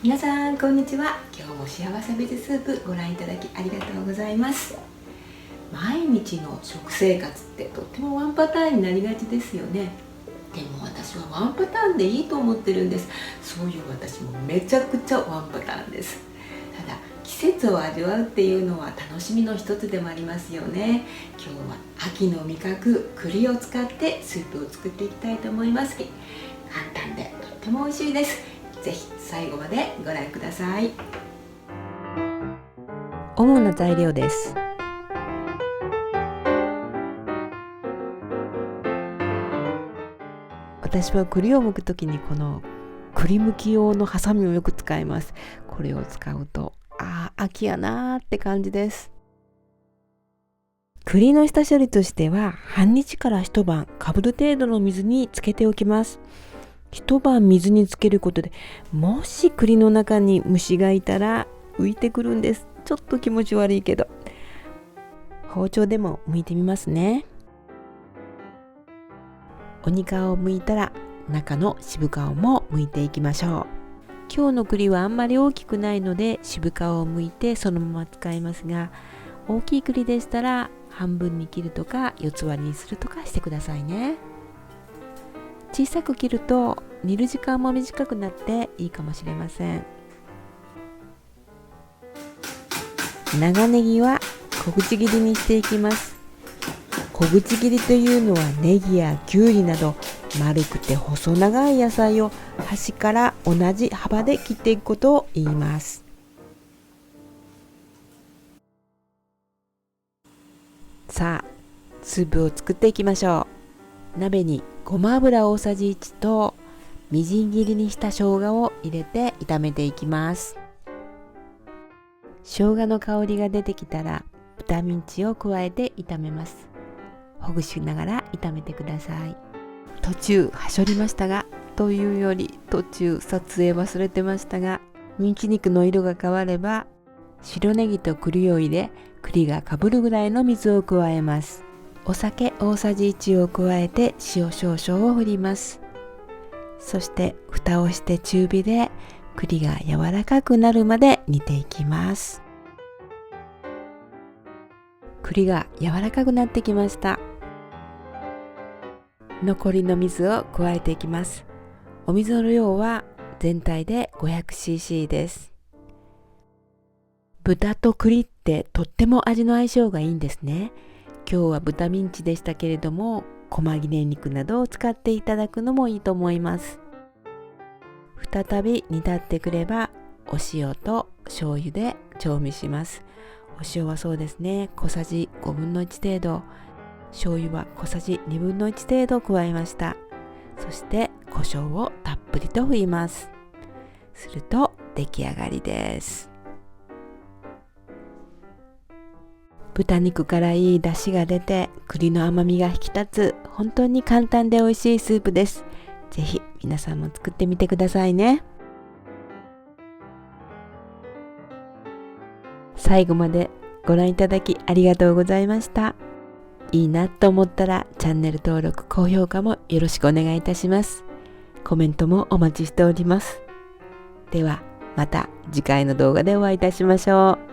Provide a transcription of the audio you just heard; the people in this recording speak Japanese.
皆さんこんにちは。今日も幸せベジスープご覧いただきありがとうございます。毎日の食生活ってとってもワンパターンになりがちですよね。でも私はワンパターンでいいと思ってるんです。そういう私もめちゃくちゃワンパターンです。ただ季節を味わうっていうのは楽しみの一つでもありますよね。今日は秋の味覚栗を使ってスープを作っていきたいと思います。簡単でとっても美味しいです。ぜひ最後までご覧ください。主な材料です。私は栗を剥くときにこの栗剥き用のハサミをよく使います。これを使うと秋やなーって感じです。栗の下処理としては半日から一晩かぶる程度の水につけておきます。一晩水につけることでもし栗の中に虫がいたら浮いてくるんです。ちょっと気持ち悪いけど包丁でも剥いてみますね。鬼皮を剥いたら中の渋皮も剥いていきましょう。今日の栗はあんまり大きくないので渋皮を剥いてそのまま使いますが、大きい栗でしたら半分に切るとか四つ割りにするとかしてくださいね。小さく切ると煮る時間も短くなっていいかもしれません。長ネギは小口切りにしていきます。小口切りというのはネギやきゅうりなど丸くて細長い野菜を端から同じ幅で切っていくことを言います。さあ、スープを作っていきましょう。鍋にごま油大さじ1とみじん切りにした生姜を入れて炒めていきます。生姜の香りが出てきたら豚ミンチを加えて炒めます。ほぐしながら炒めてください。途中はしょりましたが、というより途中撮影忘れてましたが、ミンチ肉の色が変われば白ネギと栗を入れ、栗がかぶるぐらいの水を加えます。お酒大さじ1を加えて塩少々を振ります。そして蓋をして中火で栗が柔らかくなるまで煮ていきます。栗が柔らかくなってきました。残りの水を加えていきます。お水の量は全体で 500cc です。豚と栗ってとっても味の相性がいいんですね。今日は豚ミンチでしたけれども、細切れ肉などを使っていただくのもいいと思います。再び煮立ってくればお塩と醤油で調味します。お塩はそうですね、小さじ5分の1程度、醤油は小さじ2分の1程度加えました。そして胡椒をたっぷりと振ります。すると出来上がりです。豚肉からいい出汁が出て栗の甘みが引き立つ本当に簡単で美味しいスープです。ぜひ皆さんも作ってみてくださいね。最後までご覧いただきありがとうございました。いいなと思ったらチャンネル登録、高評価もよろしくお願いいたします。コメントもお待ちしております。ではまた次回の動画でお会いいたしましょう。